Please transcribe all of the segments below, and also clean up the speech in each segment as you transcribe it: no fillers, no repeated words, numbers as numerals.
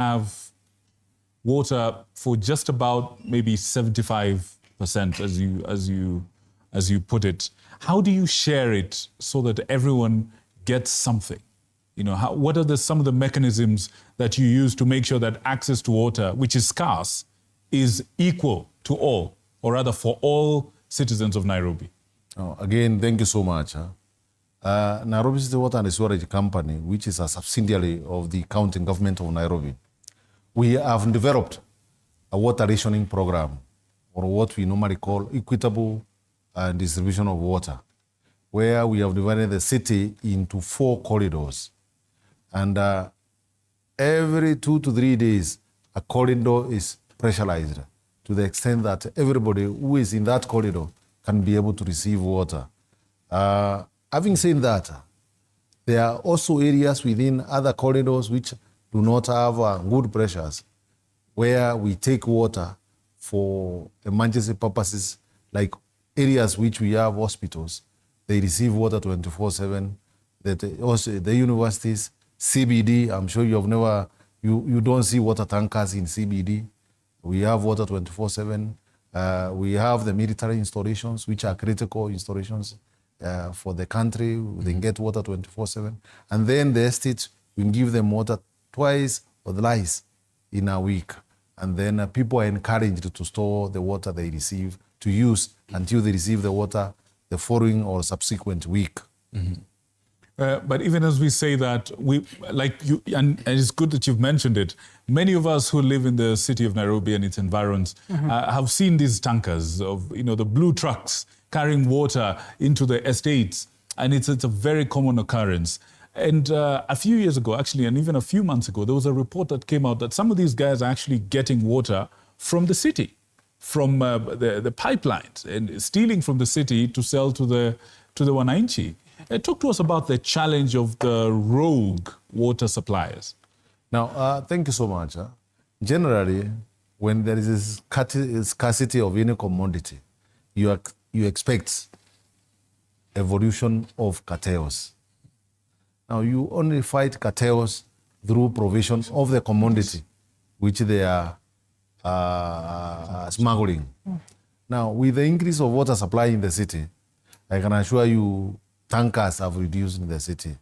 have water for just about maybe 75%, as you put it. How do you share it so that everyone gets something? You know, what are some of the mechanisms that you use to make sure that access to water, which is scarce, is equal to all, or rather for all citizens of Nairobi? Oh, again, thank you so much. Nairobi City Water and Sewerage Company, which is a subsidiary of the county government of Nairobi, we have developed a water rationing program, or what we normally call equitable distribution of water, where we have divided the city into 4 corridors. And every 2 to 3 days, a corridor is pressurized to the extent that everybody who is in that corridor can be able to receive water. Having said that, there are also areas within other corridors which do not have good pressures, where we take water for emergency purposes, like areas which we have hospitals. They receive water 24/7. Also the universities, CBD, I'm sure you don't see water tankers in CBD. We have water 24/7. We have the military installations, which are critical installations for the country. They get water 24/7. And then the estates, we give them water twice or thrice in a week. And then people are encouraged to store the water they receive to use until they receive the water the following or subsequent week. But even as we say that, and it's good that you've mentioned it, many of us who live in the city of Nairobi and its environs have seen these tankers of, the blue trucks carrying water into the estates, and it's a very common occurrence. And a few years ago, actually, and even a few months ago, there was a report that came out that some of these guys are actually getting water from the city, from the pipelines, and stealing from the city to sell to the wananchi. Talk to us about the challenge of the rogue water suppliers. Now, thank you so much. Generally, when there is a scarcity of any commodity, you expect evolution of cartels. Now, you only fight cartels through provision of the commodity, which they are smuggling. Now, with the increase of water supply in the city, I can assure you, tankers have reduced in the city.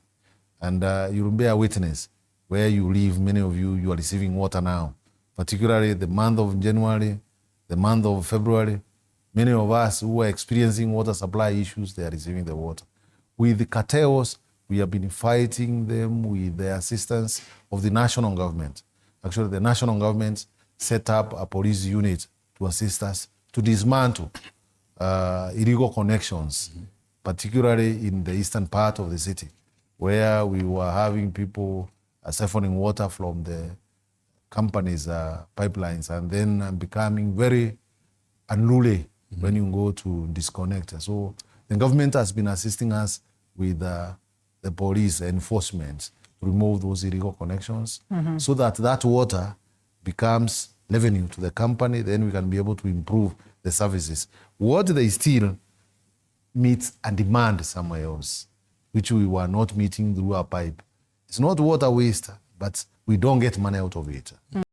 And you will bear witness, where you live, many of you are receiving water now. Particularly the month of January, the month of February, many of us who are experiencing water supply issues, they are receiving the water. With the cartels, we have been fighting them with the assistance of the national government. Actually, the national government set up a police unit to assist us to dismantle illegal connections, particularly in the eastern part of the city, where we were having people siphoning water from the companies' pipelines, and then becoming very unruly when you go to disconnect. So the government has been assisting us with the police enforcement to remove those illegal connections, so that water becomes revenue to the company. Then we can be able to improve the services. What they steal meets a demand somewhere else, which we were not meeting through our pipe. It's not water waste, but we don't get money out of it.